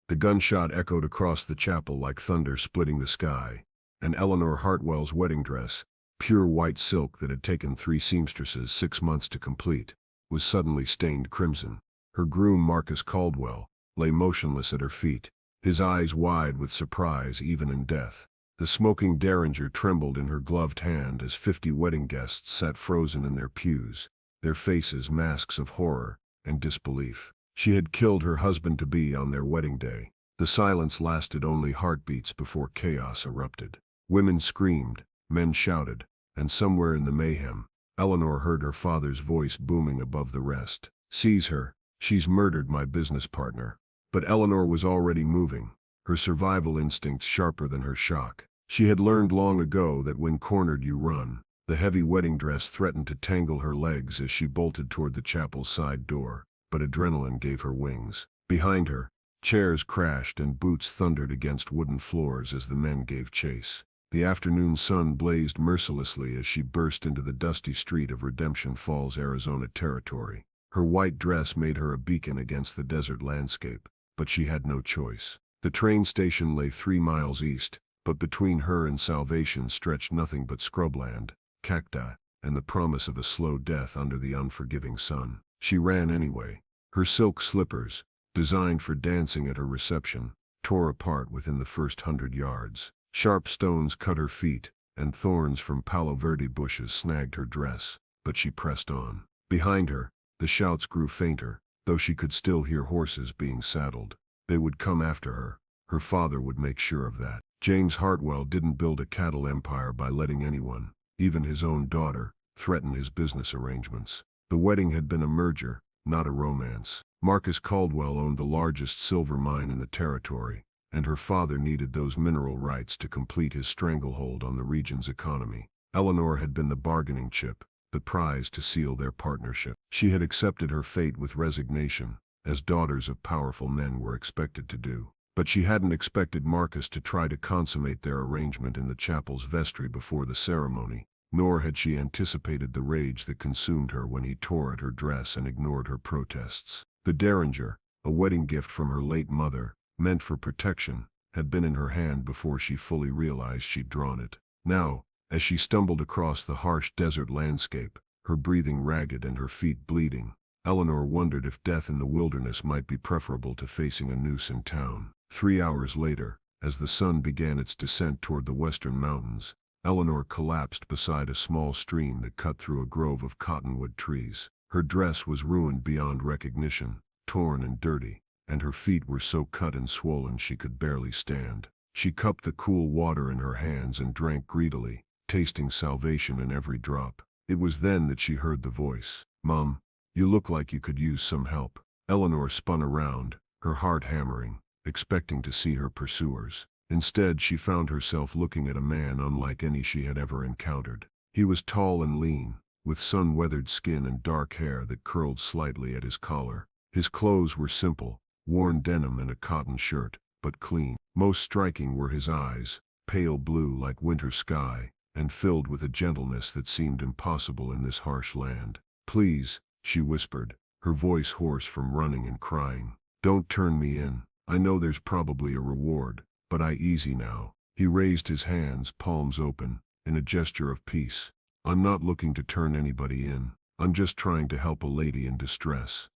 The gunshot echoed across the chapel like thunder splitting the sky, and Eleanor Hartwell's wedding dress, pure white silk that had taken 3 seamstresses 6 months to complete, was suddenly stained crimson. Her groom, Marcus Caldwell, lay motionless at her feet, his eyes wide with surprise even in death. The smoking derringer trembled in her gloved hand as 50 wedding guests sat frozen in their pews, their faces masks of horror and disbelief. She had killed her husband-to-be on their wedding day. The silence lasted only heartbeats before chaos erupted. Women screamed, men shouted, and somewhere in the mayhem, Eleanor heard her father's voice booming above the rest. "Seize her. She's murdered my business partner." But Eleanor was already moving, her survival instincts sharper than her shock. She had learned long ago that when cornered you run. The heavy wedding dress threatened to tangle her legs as she bolted toward the chapel's side door, but adrenaline gave her wings. Behind her, chairs crashed and boots thundered against wooden floors as the men gave chase. The afternoon sun blazed mercilessly as she burst into the dusty street of Redemption Falls, Arizona territory. Her white dress made her a beacon against the desert landscape, but she had no choice. The train station lay 3 miles east, but between her and salvation stretched nothing but scrubland, cacti, and the promise of a slow death under the unforgiving sun. She ran anyway. Her silk slippers, designed for dancing at her reception, tore apart within the first 100 yards. Sharp stones cut her feet, and thorns from Palo Verde bushes snagged her dress, but she pressed on. Behind her, the shouts grew fainter, though she could still hear horses being saddled. They would come after her. Her father would make sure of that. James Hartwell didn't build a cattle empire by letting anyone, even his own daughter, threaten his business arrangements. The wedding had been a merger, not a romance. Marcus Caldwell owned the largest silver mine in the territory, and her father needed those mineral rights to complete his stranglehold on the region's economy. Eleanor had been the bargaining chip, the prize to seal their partnership. She had accepted her fate with resignation, as daughters of powerful men were expected to do. But she hadn't expected Marcus to try to consummate their arrangement in the chapel's vestry before the ceremony, nor had she anticipated the rage that consumed her when he tore at her dress and ignored her protests. The derringer, a wedding gift from her late mother, meant for protection, had been in her hand before she fully realized she'd drawn it. Now, as she stumbled across the harsh desert landscape, her breathing ragged and her feet bleeding, Eleanor wondered if death in the wilderness might be preferable to facing a noose in town. 3 hours later, as the sun began its descent toward the western mountains, Eleanor collapsed beside a small stream that cut through a grove of cottonwood trees. Her dress was ruined beyond recognition, torn and dirty, and her feet were so cut and swollen she could barely stand. She cupped the cool water in her hands and drank greedily, tasting salvation in every drop. It was then that she heard the voice. "Mom, you look like you could use some help." Eleanor spun around, her heart hammering, expecting to see her pursuers. Instead, she found herself looking at a man unlike any she had ever encountered. He was tall and lean, with sun-weathered skin and dark hair that curled slightly at his collar. His clothes were simple, worn denim and a cotton shirt, but clean. Most striking were his eyes, pale blue like winter sky, and filled with a gentleness that seemed impossible in this harsh land. "Please," she whispered, her voice hoarse from running and crying. "Don't turn me in. I know there's probably a reward, but easy now." He raised his hands, palms open, in a gesture of peace. "I'm not looking to turn anybody in. I'm just trying to help a lady in distress."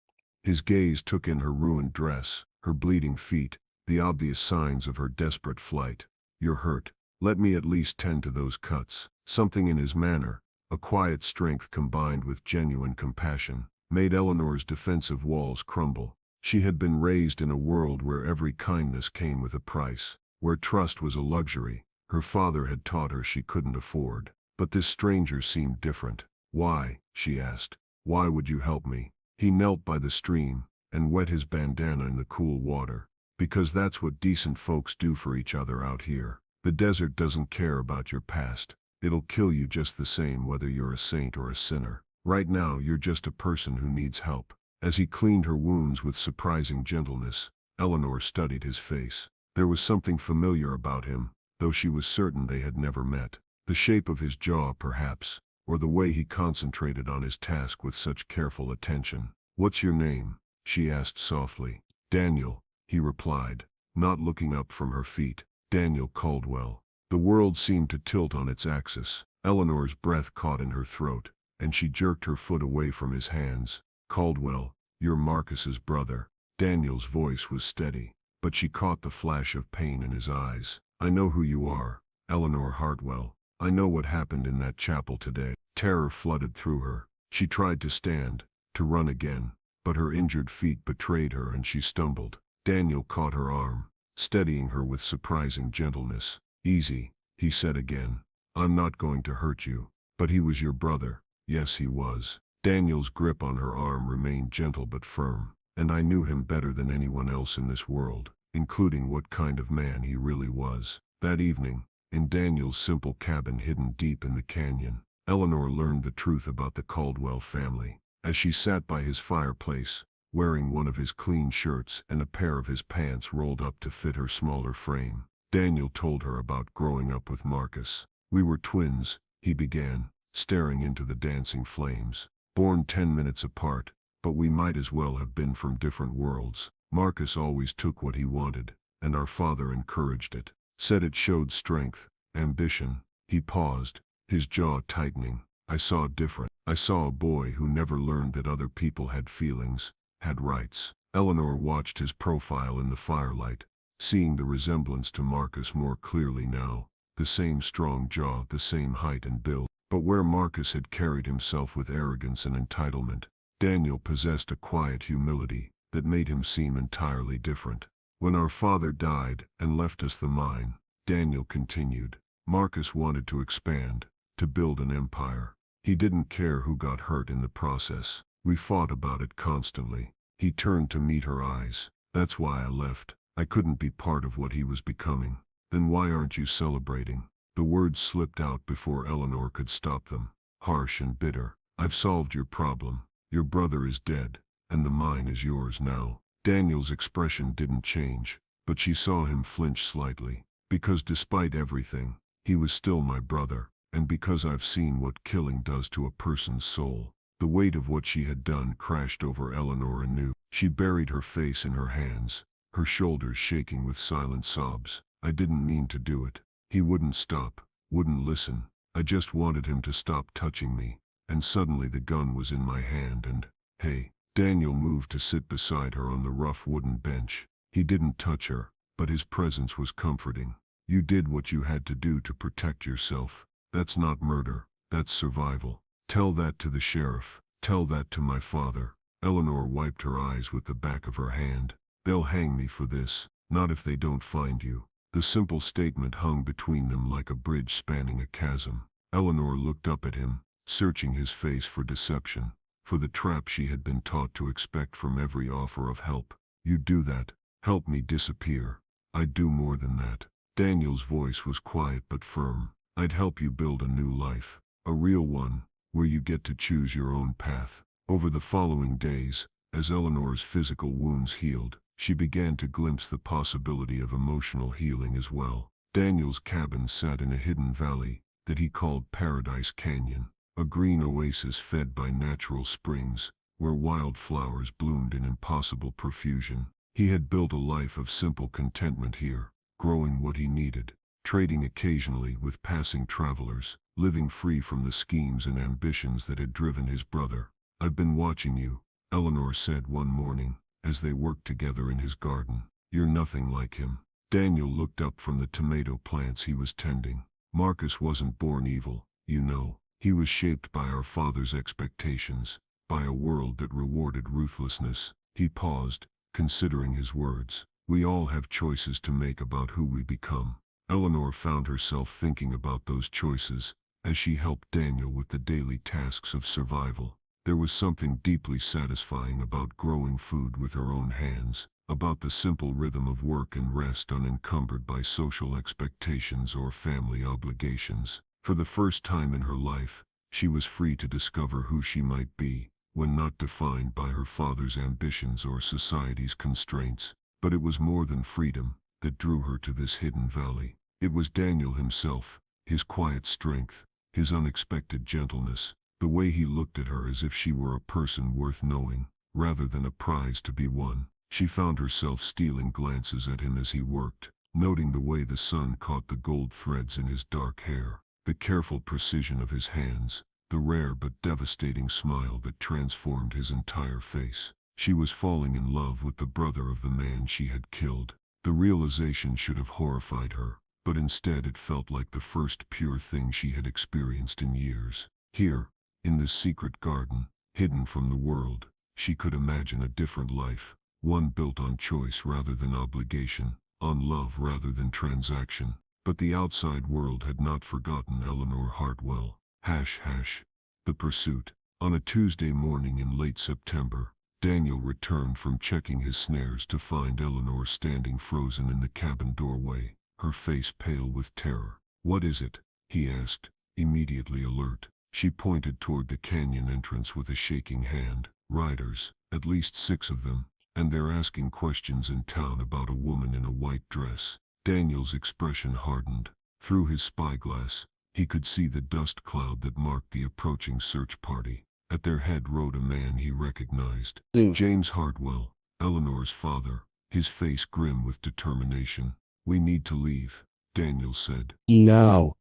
His gaze took in her ruined dress, her bleeding feet, the obvious signs of her desperate flight. "You're hurt. Let me at least tend to those cuts." Something in his manner, a quiet strength combined with genuine compassion, made Eleanor's defensive walls crumble. She had been raised in a world where every kindness came with a price, where trust was a luxury her father had taught her she couldn't afford. But this stranger seemed different. "Why?" she asked. "Why would you help me?" He knelt by the stream and wet his bandana in the cool water. "Because that's what decent folks do for each other out here. The desert doesn't care about your past. It'll kill you just the same whether you're a saint or a sinner. Right now you're just a person who needs help." As he cleaned her wounds with surprising gentleness, Eleanor studied his face. There was something familiar about him, though she was certain they had never met. The shape of his jaw, perhaps, or the way he concentrated on his task with such careful attention. "What's your name?" she asked softly. "Daniel," he replied. not looking up from her feet. Daniel Caldwell. The world seemed to tilt on its axis. Eleanor's breath caught in her throat, and she jerked her foot away from his hands. Caldwell, you're Marcus's brother. Daniel's voice was steady, but she caught the flash of pain in his eyes. I know who you are, Eleanor Hartwell. I know what happened in that chapel today. Terror flooded through her. She tried to stand, to run again, but her injured feet betrayed her and she stumbled. Daniel caught her arm, steadying her with surprising gentleness. Easy, he said again. I'm not going to hurt you. But he was your brother. Yes, he was. Daniel's grip on her arm remained gentle but firm, and I knew him better than anyone else in this world, including what kind of man he really was. That evening, in Daniel's simple cabin hidden deep in the canyon, Eleanor learned the truth about the Caldwell family. As she sat by his fireplace, wearing one of his clean shirts and a pair of his pants rolled up to fit her smaller frame, Daniel told her about growing up with Marcus. We were twins, he began, staring into the dancing flames. Born 10 minutes apart, but we might as well have been from different worlds. Marcus always took what he wanted, and our father encouraged it. Said it showed strength, ambition. He paused, his jaw tightening. I saw different. I saw a boy who never learned that other people had feelings, had rights. Eleanor watched his profile in the firelight, seeing the resemblance to Marcus more clearly now. The same strong jaw, the same height and build. But where Marcus had carried himself with arrogance and entitlement, Daniel possessed a quiet humility that made him seem entirely different. When our father died and left us the mine, Daniel continued, Marcus wanted to expand, to build an empire. He didn't care who got hurt in the process. We fought about it constantly. He turned to meet her eyes. That's why I left. I couldn't be part of what he was becoming. Then why aren't you celebrating? The words slipped out before Eleanor could stop them, harsh and bitter. I've solved your problem. Your brother is dead, and the mine is yours now. Daniel's expression didn't change, but she saw him flinch slightly. Because despite everything, he was still my brother, and because I've seen what killing does to a person's soul. The weight of what she had done crashed over Eleanor anew. She buried her face in her hands, her shoulders shaking with silent sobs. I didn't mean to do it. He wouldn't stop, wouldn't listen. I just wanted him to stop touching me. And suddenly the gun was in my hand and, hey. Daniel moved to sit beside her on the rough wooden bench. He didn't touch her, but his presence was comforting. You did what you had to do to protect yourself. That's not murder, that's survival. Tell that to the sheriff. Tell that to my father. Eleanor wiped her eyes with the back of her hand. They'll hang me for this, not if they don't find you. The simple statement hung between them like a bridge spanning a chasm. Eleanor looked up at him, searching his face for deception, for the trap she had been taught to expect from every offer of help. You'd do that, help me disappear. I'd do more than that. Daniel's voice was quiet but firm. I'd help you build a new life, a real one, where you get to choose your own path. Over the following days, as Eleanor's physical wounds healed, she began to glimpse the possibility of emotional healing as well. Daniel's cabin sat in a hidden valley that he called Paradise Canyon, a green oasis fed by natural springs, where wildflowers bloomed in impossible profusion. He had built a life of simple contentment here, growing what he needed, trading occasionally with passing travelers, living free from the schemes and ambitions that had driven his brother. I've been watching you, Eleanor said one morning, as they worked together in his garden. You're nothing like him. Daniel looked up from the tomato plants he was tending. Marcus wasn't born evil, you know. He was shaped by our father's expectations, by a world that rewarded ruthlessness. He paused, considering his words. We all have choices to make about who we become. Eleanor found herself thinking about those choices as she helped Daniel with the daily tasks of survival. There was something deeply satisfying about growing food with her own hands, about the simple rhythm of work and rest unencumbered by social expectations or family obligations. For the first time in her life, she was free to discover who she might be, when not defined by her father's ambitions or society's constraints. But it was more than freedom that drew her to this hidden valley. It was Daniel himself, his quiet strength, his unexpected gentleness, the way he looked at her as if she were a person worth knowing, rather than a prize to be won. She found herself stealing glances at him as he worked, noting the way the sun caught the gold threads in his dark hair, the careful precision of his hands, the rare but devastating smile that transformed his entire face. She was falling in love with the brother of the man she had killed. The realization should have horrified her, but instead it felt like the first pure thing she had experienced in years. Here, in this secret garden, hidden from the world, she could imagine a different life, one built on choice rather than obligation, on love rather than transaction. But the outside world had not forgotten Eleanor Hartwell. The pursuit. On a Tuesday morning in late September, Daniel returned from checking his snares to find Eleanor standing frozen in the cabin doorway, her face pale with terror. "What is it?" he asked, immediately alert. She pointed toward the canyon entrance with a shaking hand. "Riders, at least 6 of them, and they're asking questions in town about a woman in a white dress." Daniel's expression hardened. Through his spyglass, he could see the dust cloud that marked the approaching search party. At their head rode a man he recognized. James Hartwell, Eleanor's father, his face grim with determination. "We need to leave," Daniel said. No.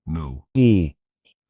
"No."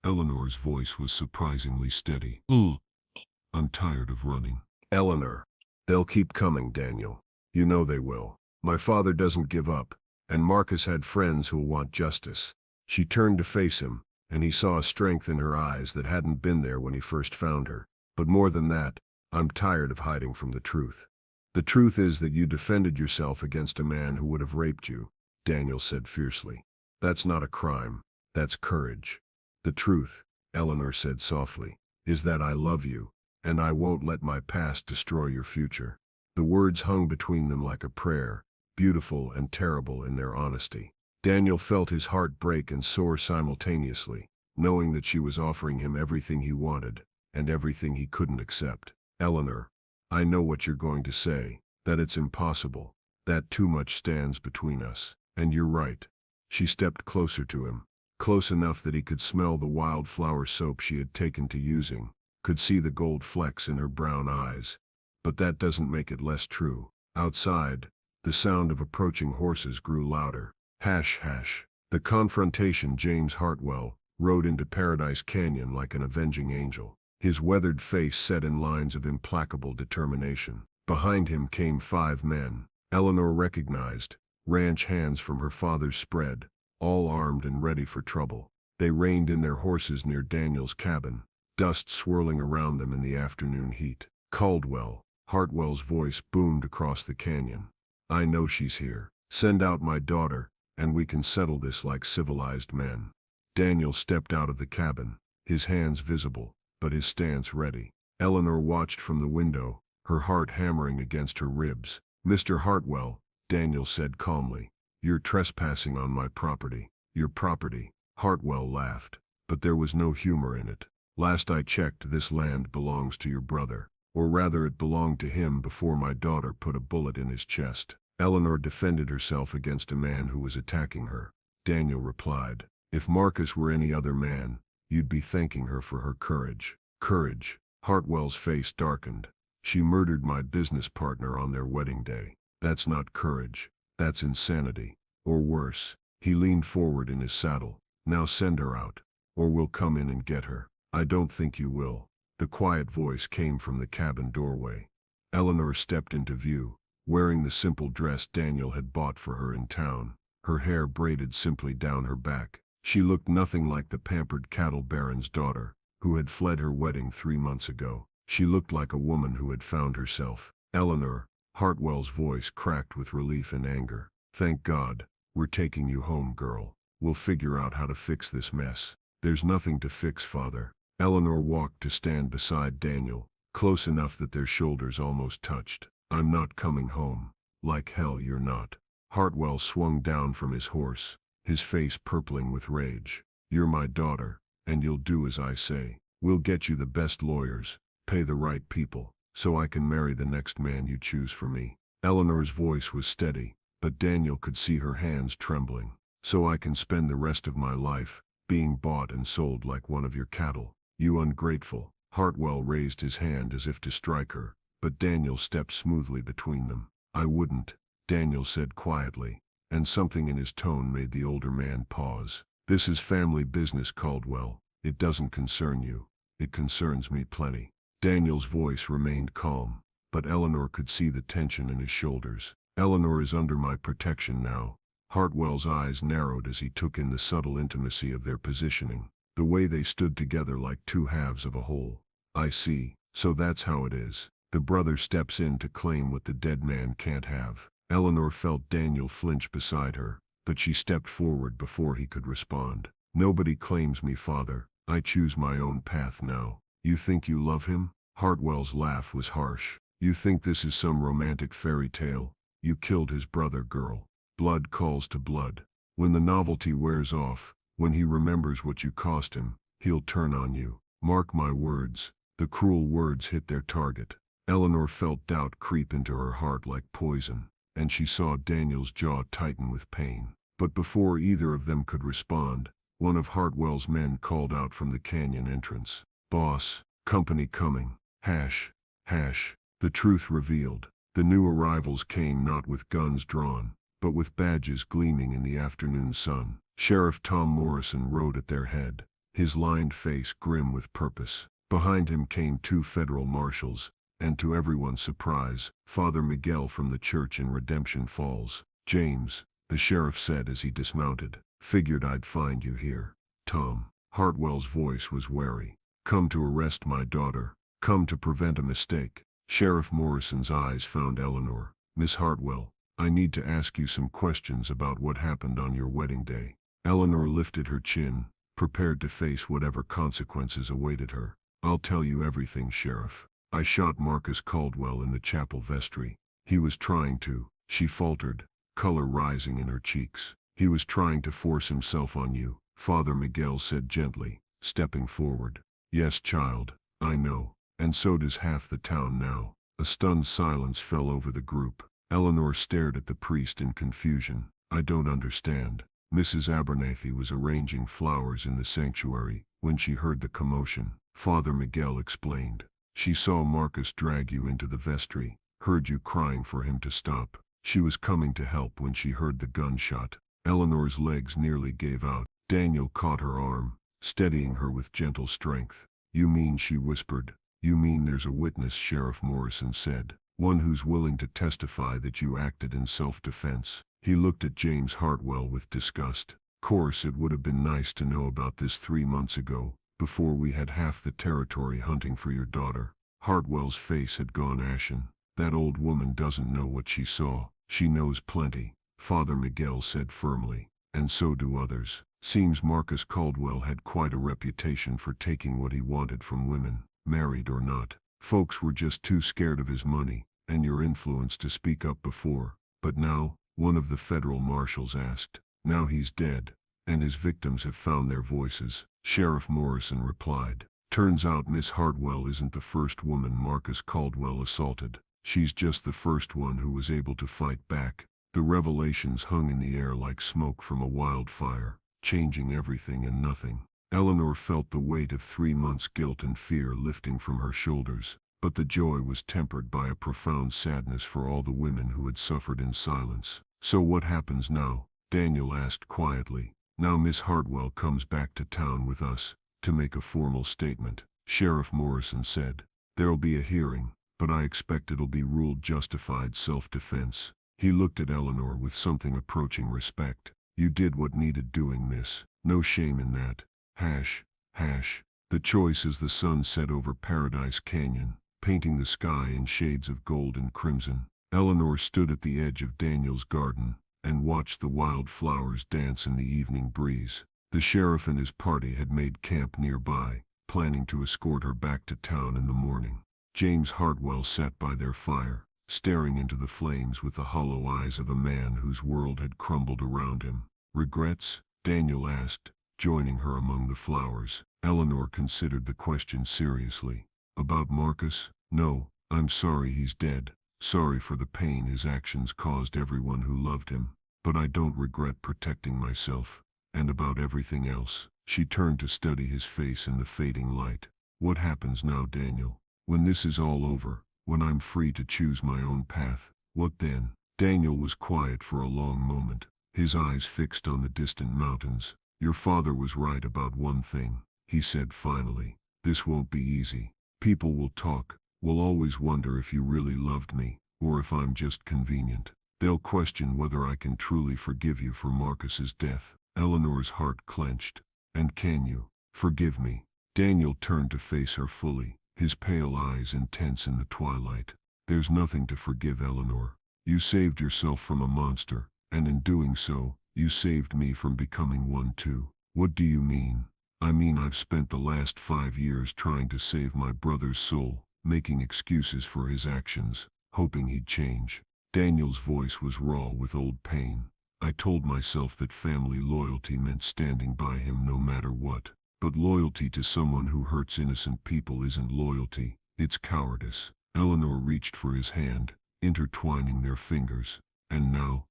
Eleanor's voice was surprisingly steady. "I'm tired of running." "Eleanor, they'll keep coming, Daniel. You know they will. My father doesn't give up, and Marcus had friends who'll want justice." She turned to face him, and he saw a strength in her eyes that hadn't been there when he first found her. "But more than that, I'm tired of hiding from the truth. The truth is that you defended yourself against a man who would have raped you," Daniel said fiercely. "That's not a crime, that's courage. The truth," Eleanor said softly, "is that I love you, and I won't let my past destroy your future." The words hung between them like a prayer, beautiful and terrible in their honesty. Daniel felt his heart break and soar simultaneously, knowing that she was offering him everything he wanted, and everything he couldn't accept. "Eleanor, I know what you're going to say, that it's impossible, that too much stands between us, and you're right." She stepped closer to him, close enough that he could smell the wildflower soap she had taken to using, could see the gold flecks in her brown eyes. "But that doesn't make it less true." Outside, the sound of approaching horses grew louder. The confrontation. James Hartwell rode into Paradise Canyon like an avenging angel, his weathered face set in lines of implacable determination. Behind him came 5 men, Eleanor recognized, ranch hands from her father's spread, all armed and ready for trouble. They reined in their horses near Daniel's cabin, dust swirling around them in the afternoon heat. "Caldwell," Hartwell's voice boomed across the canyon. "I know she's here. Send out my daughter, and we can settle this like civilized men." Daniel stepped out of the cabin, his hands visible, but his stance ready. Eleanor watched from the window, her heart hammering against her ribs. "Mr. Hartwell," Daniel said calmly, "you're trespassing on my property." "Your property?" Hartwell laughed, but there was no humor in it. "Last I checked, this land belongs to your brother. Or rather, it belonged to him before my daughter put a bullet in his chest." Eleanor defended herself against a man who was attacking her. Daniel replied, "If Marcus were any other man, you'd be thanking her for her courage." "Courage?" Hartwell's face darkened. "She murdered my business partner on their wedding day. That's not courage. That's insanity. Or worse." He leaned forward in his saddle. "Now send her out, or we'll come in and get her." "I don't think you will." The quiet voice came from the cabin doorway. Eleanor stepped into view, wearing the simple dress Daniel had bought for her in town, her hair braided simply down her back. She looked nothing like the pampered cattle baron's daughter, who had fled her wedding 3 months ago. She looked like a woman who had found herself. "Eleanor," Hartwell's voice cracked with relief and anger. "Thank God, we're taking you home, girl. We'll figure out how to fix this mess." "There's nothing to fix, Father." Eleanor walked to stand beside Daniel, close enough that their shoulders almost touched. "I'm not coming home." "Like hell you're not." Hartwell swung down from his horse, his face purpling with rage. "You're my daughter, and you'll do as I say. We'll get you the best lawyers, pay the right people, so I can marry the next man you choose for me." Eleanor's voice was steady, but Daniel could see her hands trembling. "So I can spend the rest of my life being bought and sold like one of your cattle. You ungrateful." Hartwell raised his hand as if to strike her, but Daniel stepped smoothly between them. "I wouldn't," Daniel said quietly, and something in his tone made the older man pause. "This is family business, Caldwell. It doesn't concern you. It concerns me plenty." Daniel's voice remained calm, but Eleanor could see the tension in his shoulders. "Eleanor is under my protection now." Hartwell's eyes narrowed as he took in the subtle intimacy of their positioning, the way they stood together like two halves of a whole. "I see, so that's how it is. The brother steps in to claim what the dead man can't have." Eleanor felt Daniel flinch beside her, but she stepped forward before he could respond. "Nobody claims me, Father. I choose my own path now." "You think you love him?" Hartwell's laugh was harsh. "You think this is some romantic fairy tale? You killed his brother, girl. Blood calls to blood. When the novelty wears off, when he remembers what you cost him, he'll turn on you. Mark my words." The cruel words hit their target. Eleanor felt doubt creep into her heart like poison, and she saw Daniel's jaw tighten with pain. But before either of them could respond, one of Hartwell's men called out from the canyon entrance, "Boss, company coming. Hash, hash." The truth revealed. The new arrivals came not with guns drawn, but with badges gleaming in the afternoon sun. Sheriff Tom Morrison rode at their head, his lined face grim with purpose. Behind him came two federal marshals, and to everyone's surprise, Father Miguel from the church in Redemption Falls. "James," the sheriff said as he dismounted, "figured I'd find you here." "Tom." Hartwell's voice was wary. "Come to arrest my daughter. Come to prevent a mistake." Sheriff Morrison's eyes found Eleanor. "Miss Hartwell, I need to ask you some questions about what happened on your wedding day." Eleanor lifted her chin, prepared to face whatever consequences awaited her. "I'll tell you everything, Sheriff. I shot Marcus Caldwell in the chapel vestry. He was trying to," she faltered, color rising in her cheeks. "He was trying to force himself on you," Father Miguel said gently, stepping forward. "Yes, child, I know, and so does half the town now." A stunned silence fell over the group. Eleanor stared at the priest in confusion. "I don't understand." Mrs. Abernathy was arranging flowers in the sanctuary when she heard the commotion. Father Miguel explained. "She saw Marcus drag you into the vestry, heard you crying for him to stop. She was coming to help when she heard the gunshot." Eleanor's legs nearly gave out. Daniel caught her arm, steadying her with gentle strength. "You mean," she whispered, "you mean there's a witness," Sheriff Morrison said. "One who's willing to testify that you acted in self-defense." He looked at James Hartwell with disgust. "Course it would have been nice to know about this 3 months ago, before we had half the territory hunting for your daughter." Hartwell's face had gone ashen. "That old woman doesn't know what she saw." "She knows plenty," Father Miguel said firmly, "and so do others. Seems Marcus Caldwell had quite a reputation for taking what he wanted from women, married or not. Folks were just too scared of his money and your influence to speak up before. But now," one of the federal marshals asked, "now he's dead, and his victims have found their voices." Sheriff Morrison replied, "Turns out Miss Hartwell isn't the first woman Marcus Caldwell assaulted. She's just the first one who was able to fight back." The revelations hung in the air like smoke from a wildfire, changing everything and nothing. Eleanor felt the weight of 3 months' guilt and fear lifting from her shoulders, but the joy was tempered by a profound sadness for all the women who had suffered in silence. "So what happens now?" Daniel asked quietly. "Now Miss Hartwell comes back to town with us, to make a formal statement," Sheriff Morrison said. "There'll be a hearing, but I expect it'll be ruled justified self-defense." He looked at Eleanor with something approaching respect. "You did what needed doing, miss. No shame in that." Hash, hash. The choice as the sun set over Paradise Canyon, painting the sky in shades of gold and crimson. Eleanor stood at the edge of Daniel's garden and watched the wild flowers dance in the evening breeze. The sheriff and his party had made camp nearby, planning to escort her back to town in the morning. James Hartwell sat by their fire, staring into the flames with the hollow eyes of a man whose world had crumbled around him. "Regrets?" Daniel asked, joining her among the flowers. Eleanor considered the question seriously. "About Marcus? No, I'm sorry he's dead. Sorry for the pain his actions caused everyone who loved him. But I don't regret protecting myself. And about everything else." She turned to study his face in the fading light. "What happens now, Daniel? When this is all over, When I'm free to choose my own path, what then? Daniel was quiet for a long moment, his eyes fixed on the distant mountains. Your father was right about one thing, he said finally. This won't be easy. People will talk, will always wonder if you really loved me, or if I'm just convenient. They'll question whether I can truly forgive you for Marcus's death. Eleanor's heart clenched. And can you forgive me? Daniel turned to face her fully, his pale eyes intense in the twilight. There's nothing to forgive, Eleanor. You saved yourself from a monster, and in doing so, you saved me from becoming one too. What do you mean? I mean I've spent the last 5 years trying to save my brother's soul, making excuses for his actions, hoping he'd change. Daniel's voice was raw with old pain. I told myself that family loyalty meant standing by him no matter what. But loyalty to someone who hurts innocent people isn't loyalty, it's cowardice. Eleanor reached for his hand, intertwining their fingers. And now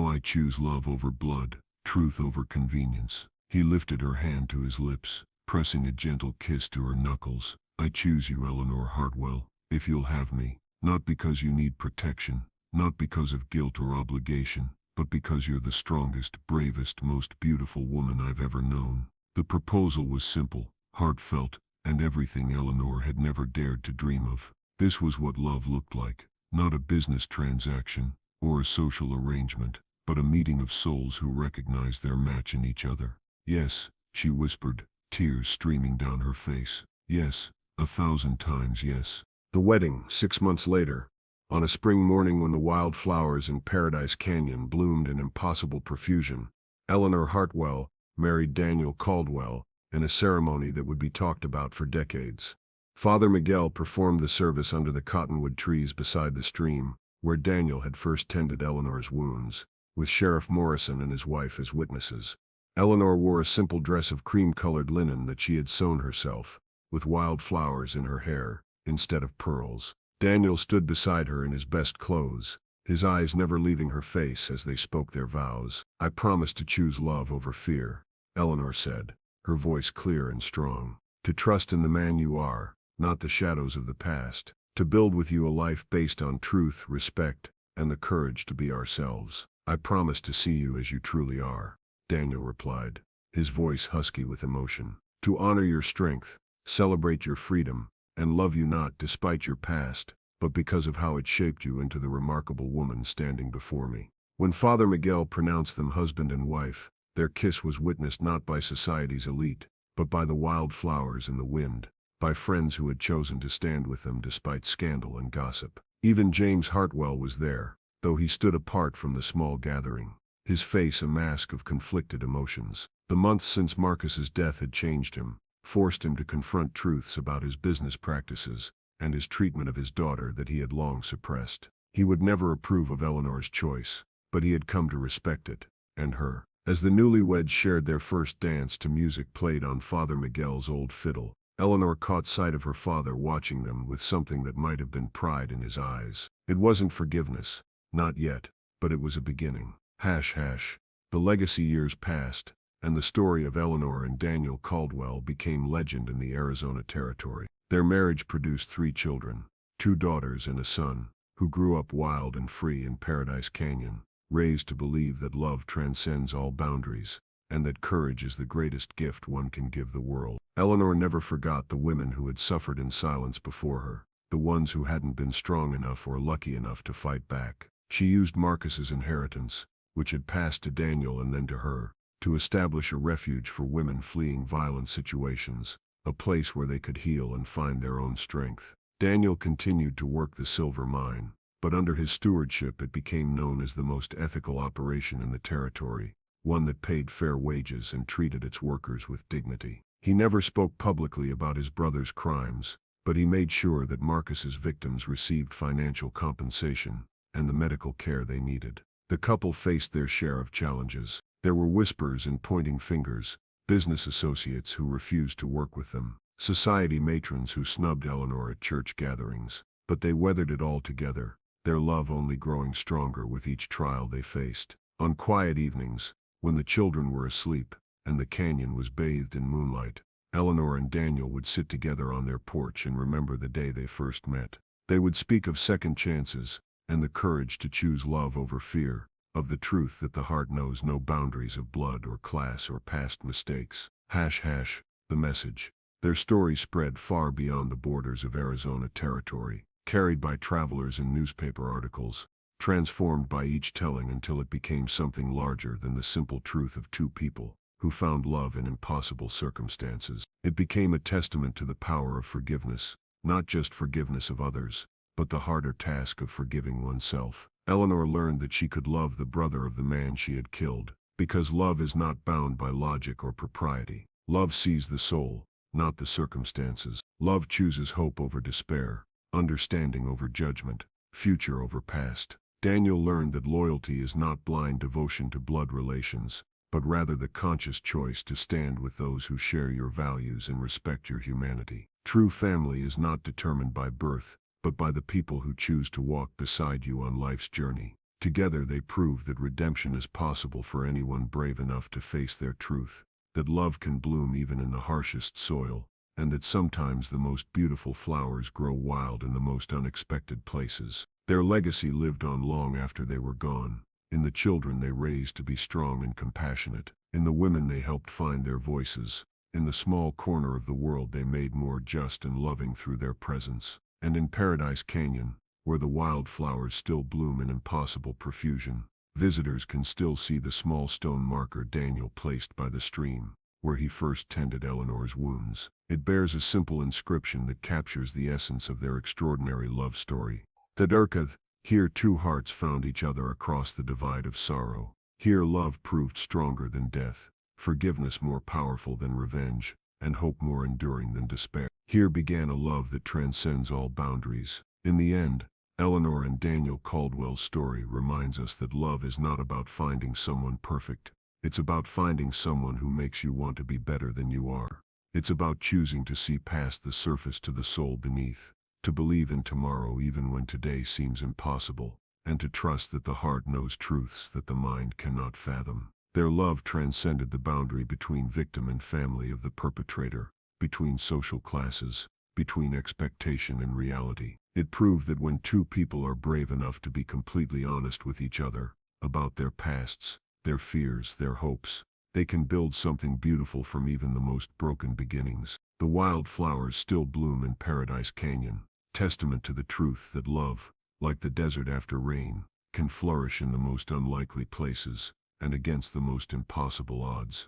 I choose love over blood, truth over convenience. He lifted her hand to his lips, pressing a gentle kiss to her knuckles. I choose you, Eleanor Hartwell, if you'll have me. Not because you need protection, not because of guilt or obligation, but because you're the strongest, bravest, most beautiful woman I've ever known. The proposal was simple, heartfelt, and everything Eleanor had never dared to dream of. This was what love looked like, not a business transaction or a social arrangement, but a meeting of souls who recognized their match in each other. Yes, she whispered, tears streaming down her face. Yes, 1,000 times yes. The wedding, 6 months later, on a spring morning when the wild flowers in Paradise Canyon bloomed in impossible profusion, Eleanor Hartwell married Daniel Caldwell in a ceremony that would be talked about for decades. Father Miguel performed the service under the cottonwood trees beside the stream, where Daniel had first tended Eleanor's wounds, with Sheriff Morrison and his wife as witnesses. Eleanor wore a simple dress of cream-colored linen that she had sewn herself, with wild flowers in her hair, instead of pearls. Daniel stood beside her in his best clothes, his eyes never leaving her face as they spoke their vows. I promise to choose love over fear, Eleanor said, her voice clear and strong. To trust in the man you are, not the shadows of the past. To build with you a life based on truth, respect, and the courage to be ourselves. I promise to see you as you truly are, Daniel replied, his voice husky with emotion. To honor your strength, celebrate your freedom, and love you not despite your past, but because of how it shaped you into the remarkable woman standing before me. When Father Miguel pronounced them husband and wife, their kiss was witnessed not by society's elite, but by the wild flowers in the wind, by friends who had chosen to stand with them despite scandal and gossip. Even James Hartwell was there, though he stood apart from the small gathering, his face a mask of conflicted emotions. The months since Marcus's death had changed him, forced him to confront truths about his business practices and his treatment of his daughter that he had long suppressed. He would never approve of Eleanor's choice, but he had come to respect it, and her. As the newlyweds shared their first dance to music played on Father Miguel's old fiddle, Eleanor caught sight of her father watching them with something that might have been pride in his eyes. It wasn't forgiveness, not yet, but it was a beginning. The legacy years passed, and the story of Eleanor and Daniel Caldwell became legend in the Arizona territory. Their marriage produced 3 children, 2 daughters and a son, who grew up wild and free in Paradise Canyon, raised to believe that love transcends all boundaries, and that courage is the greatest gift one can give the world. Eleanor never forgot the women who had suffered in silence before her, the ones who hadn't been strong enough or lucky enough to fight back. She used Marcus's inheritance, which had passed to Daniel and then to her, to establish a refuge for women fleeing violent situations, a place where they could heal and find their own strength. Daniel continued to work the silver mine, but under his stewardship it became known as the most ethical operation in the territory, one that paid fair wages and treated its workers with dignity. He never spoke publicly about his brother's crimes, but he made sure that Marcus's victims received financial compensation and the medical care they needed. The couple faced their share of challenges. There were whispers and pointing fingers, business associates who refused to work with them, society matrons who snubbed Eleanor at church gatherings, but they weathered it all together, their love only growing stronger with each trial they faced. On quiet evenings, when the children were asleep and the canyon was bathed in moonlight, Eleanor and Daniel would sit together on their porch and remember the day they first met. They would speak of second chances, and the courage to choose love over fear, of the truth that the heart knows no boundaries of blood or class or past mistakes. The message. Their story spread far beyond the borders of Arizona territory, carried by travelers in newspaper articles, transformed by each telling until it became something larger than the simple truth of two people who found love in impossible circumstances. It became a testament to the power of forgiveness, not just forgiveness of others, but the harder task of forgiving oneself. Eleanor learned that she could love the brother of the man she had killed, because love is not bound by logic or propriety. Love sees the soul, not the circumstances. Love chooses hope over despair, understanding over judgment, future over past. Daniel learned that loyalty is not blind devotion to blood relations, but rather the conscious choice to stand with those who share your values and respect your humanity. True family is not determined by birth, but by the people who choose to walk beside you on life's journey. Together they prove that redemption is possible for anyone brave enough to face their truth, that love can bloom even in the harshest soil, and that sometimes the most beautiful flowers grow wild in the most unexpected places. Their legacy lived on long after they were gone, in the children they raised to be strong and compassionate, in the women they helped find their voices, in the small corner of the world they made more just and loving through their presence, and in Paradise Canyon, where the wildflowers still bloom in impossible profusion, visitors can still see the small stone marker Daniel placed by the stream, where he first tended Eleanor's wounds. It bears a simple inscription that captures the essence of their extraordinary love story. That here two hearts found each other across the divide of sorrow. Here love proved stronger than death, forgiveness more powerful than revenge, and hope more enduring than despair. Here began a love that transcends all boundaries. In the end, Eleanor and Daniel Caldwell's story reminds us that love is not about finding someone perfect. It's about finding someone who makes you want to be better than you are. It's about choosing to see past the surface to the soul beneath, to believe in tomorrow even when today seems impossible, and to trust that the heart knows truths that the mind cannot fathom. Their love transcended the boundary between victim and family of the perpetrator, between social classes, between expectation and reality. It proved that when two people are brave enough to be completely honest with each other, about their pasts, their fears, their hopes, they can build something beautiful from even the most broken beginnings. The wildflowers still bloom in Paradise Canyon, testament to the truth that love, like the desert after rain, can flourish in the most unlikely places, and against the most impossible odds.